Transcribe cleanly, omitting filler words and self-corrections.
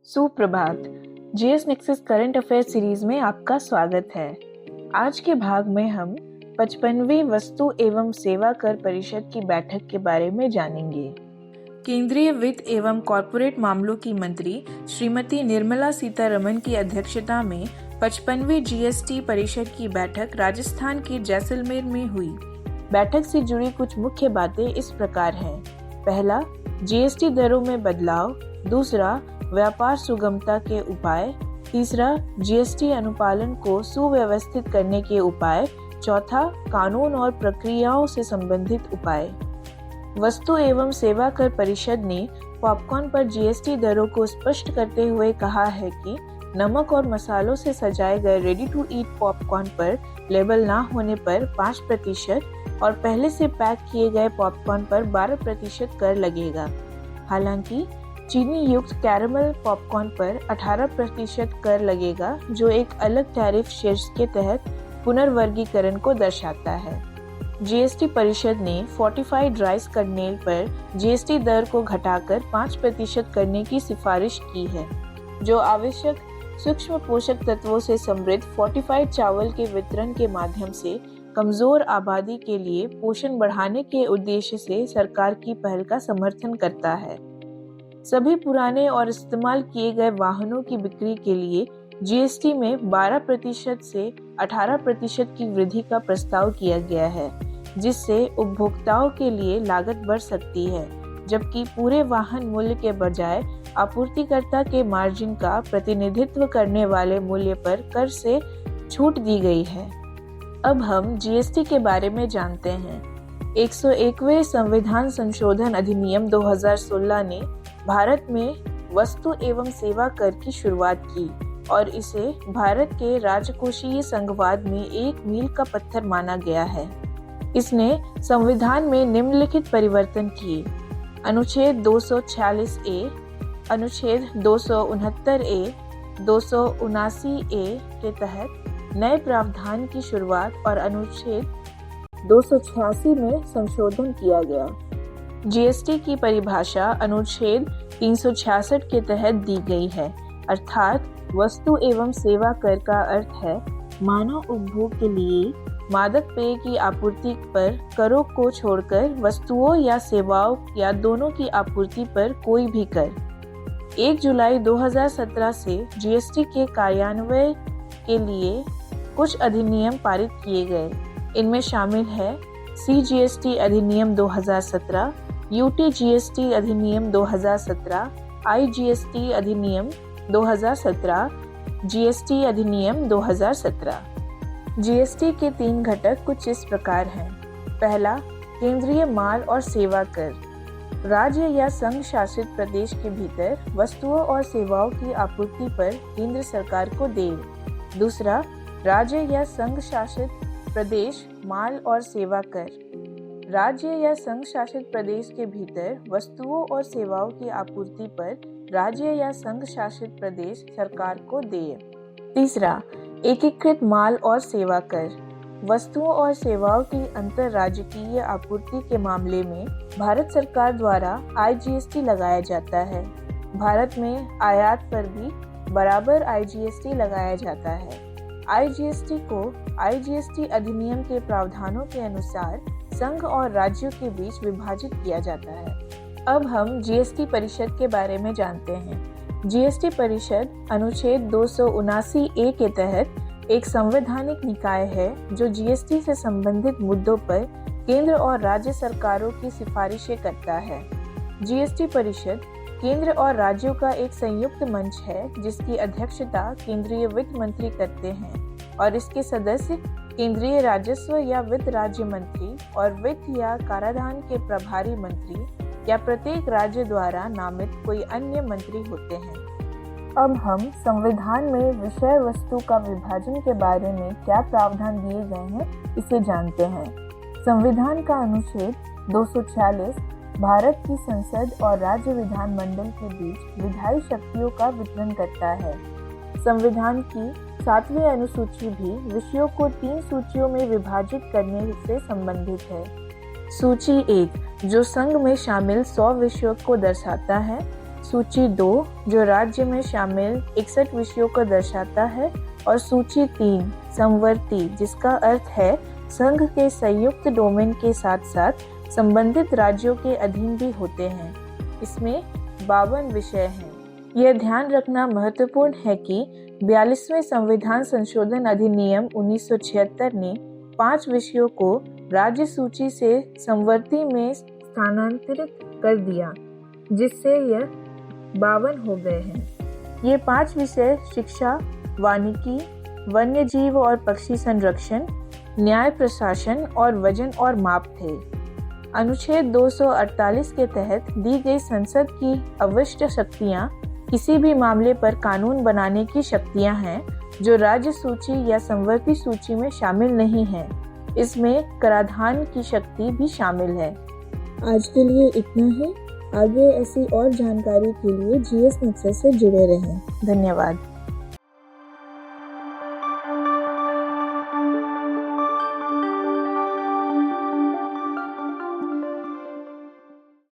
सुप्रभात। GS nexus current affair series में आपका स्वागत है। आज के भाग में हम 55वीं वस्तु एवं सेवा कर परिषद की बैठक के बारे में जानेंगे। केंद्रीय वित्त एवं कॉर्पोरेट मामलों की मंत्री श्रीमती निर्मला सीतारमण की अध्यक्षता में 55वीं जीएसटी परिषद की बैठक राजस्थान के जैसलमेर में हुई। बैठक से जुड़ी कुछ मुख्य बातें इस प्रकार हैं। पहला, जीएसटी दरों में बदलाव। दूसरा, व्यापार सुगमता के उपाय। तीसरा, जीएसटी अनुपालन को सुव्यवस्थित करने के उपाय। चौथा, कानून और प्रक्रियाओं से संबंधित उपाय। वस्तु एवं सेवा कर परिषद ने पॉपकॉर्न पर जीएसटी दरों को स्पष्ट करते हुए कहा है कि नमक और मसालों से सजाए गए रेडी टू ईट पॉपकॉर्न पर लेबल ना होने पर 5% और पहले से पैक किए गए पॉपकॉर्न पर 12% कर लगेगा। हालांकि चीनी युक्त कैरमल पॉपकॉर्न पर 18% कर लगेगा, जो एक अलग टैरिफ शीर्ष के तहत पुनर्वर्गीकरण को दर्शाता है। जीएसटी परिषद ने फोर्टिफाइड राइस कर्नेल पर जीएसटी दर को घटाकर 5% करने की सिफारिश की है, जो आवश्यक सूक्ष्म पोषक तत्वों से समृद्ध फोर्टिफाइड चावल के वितरण के माध्यम से कमजोर आबादी के लिए पोषण बढ़ाने के उद्देश्य से सरकार की पहल का समर्थन करता है। सभी पुराने और इस्तेमाल किए गए वाहनों की बिक्री के लिए जीएसटी में 12% से 18% की वृद्धि का प्रस्ताव किया गया है, जिससे उपभोक्ताओं के लिए लागत बढ़ सकती है, जबकि पूरे वाहन मूल्य के बजाय आपूर्तिकर्ता के मार्जिन का प्रतिनिधित्व करने वाले मूल्य पर कर से छूट दी गई है। अब हम जीएसटी के बारे में जानते हैं। 101वें संविधान संशोधन अधिनियम 2016 ने भारत में वस्तु एवं सेवा कर की शुरुआत की और इसे भारत के राजकोषीय संघवाद में एक मील का पत्थर माना गया है। इसने संविधान में निम्नलिखित परिवर्तन किए। अनुच्छेद 246A, अनुच्छेद 269A, 279A के तहत नए प्रावधान की शुरुआत और अनुच्छेद 286 में संशोधन किया गया। जीएसटी की परिभाषा अनुच्छेद 366 के तहत दी गई है, अर्थात वस्तु एवं सेवा कर का अर्थ है मानव उपभोग के लिए मादक पेय की आपूर्ति पर करों को छोड़कर वस्तुओं या सेवाओं या दोनों की आपूर्ति पर कोई भी कर। 1 जुलाई 2017 से जीएसटी के कार्यान्वयन के लिए कुछ अधिनियम पारित किए गए। इनमें शामिल है सीजीएसटी अधिनियम 2017, यूटीजीएसटी अधिनियम 2017, आईजीएसटी अधिनियम 2017, जीएसटी अधिनियम 2017। जीएसटी के 3 घटक कुछ इस प्रकार हैं। पहला, केंद्रीय माल और सेवा कर। राज्य या संघ शासित प्रदेश के भीतर वस्तुओं और सेवाओं की आपूर्ति पर केंद्र सरकार को देय। दूसरा, राज्य या संघ शासित प्रदेश माल और सेवा कर। राज्य या संघ शासित प्रदेश के भीतर वस्तुओं और सेवाओं की आपूर्ति पर राज्य या संघ शासित प्रदेश सरकार को देय। तीसरा, एकीकृत माल और सेवा कर। वस्तुओं और सेवाओं की अंतरराज्यीय आपूर्ति के मामले में भारत सरकार द्वारा आईजीएसटी लगाया जाता है। भारत में आयात पर भी बराबर आईजीएसटी लगाया जाता है। आईजीएसटी को आईजीएसटी अधिनियम के प्रावधानों के अनुसार संघ और राज्यों के बीच विभाजित किया जाता है। अब हम जीएसटी परिषद के बारे में जानते हैं। जीएसटी परिषद अनुच्छेद 279A के तहत एक संवैधानिक निकाय है जो जीएसटी से संबंधित मुद्दों पर केंद्र और राज्य सरकारों की सिफारिशें करता है। जीएसटी परिषद केंद्र और राज्यों का एक संयुक्त मंच है जिसकी अध्यक्षता केंद्रीय वित्त मंत्री करते हैं और इसके सदस्य केंद्रीय राजस्व या वित्त राज्य मंत्री और वित्त या कराधान के प्रभारी मंत्री या प्रत्येक राज्य द्वारा नामित कोई अन्य मंत्री होते हैं। अब हम संविधान में विषय वस्तु का विभाजन के बारे में क्या प्रावधान दिए गए हैं इसे जानते हैं। संविधान का अनुच्छेद 246 भारत की संसद और राज्य विधानमंडल के बीच विधायी शक्तियों का वितरण करता है। संविधान की 7वीं अनुसूची भी विषयों को 3 सूचियों में विभाजित करने से संबंधित है। सूची 1 जो संघ में शामिल 100 विषयों को दर्शाता है। सूची 2 जो राज्य में शामिल 61 विषयों को दर्शाता है। और सूची 3 समवर्ती जिसका अर्थ है संघ के संयुक्त डोमेन के साथ साथ संबंधित राज्यों के अधीन भी होते हैं। इसमें 52 विषय हैं। यह ध्यान रखना महत्वपूर्ण है कि 42वें संविधान संशोधन अधिनियम 1976 ने 5 विषयों को राज्य सूची से समवर्ती में स्थानांतरित कर दिया, जिससे यह 52 हो गए हैं। ये 5 विषय शिक्षा, वानिकी, वन्य जीव और पक्षी संरक्षण, न्याय प्रशासन और वजन और माप थे। अनुच्छेद 248 के तहत दी गई संसद की अविष्ट शक्तियां किसी भी मामले पर कानून बनाने की शक्तियां हैं जो राज्य सूची या समवर्ती सूची में शामिल नहीं है। इसमें कराधान की शक्ति भी शामिल है। आज के लिए इतना ही। आगे ऐसी और जानकारी के लिए जीएस नेक्सस से जुड़े रहें। धन्यवाद।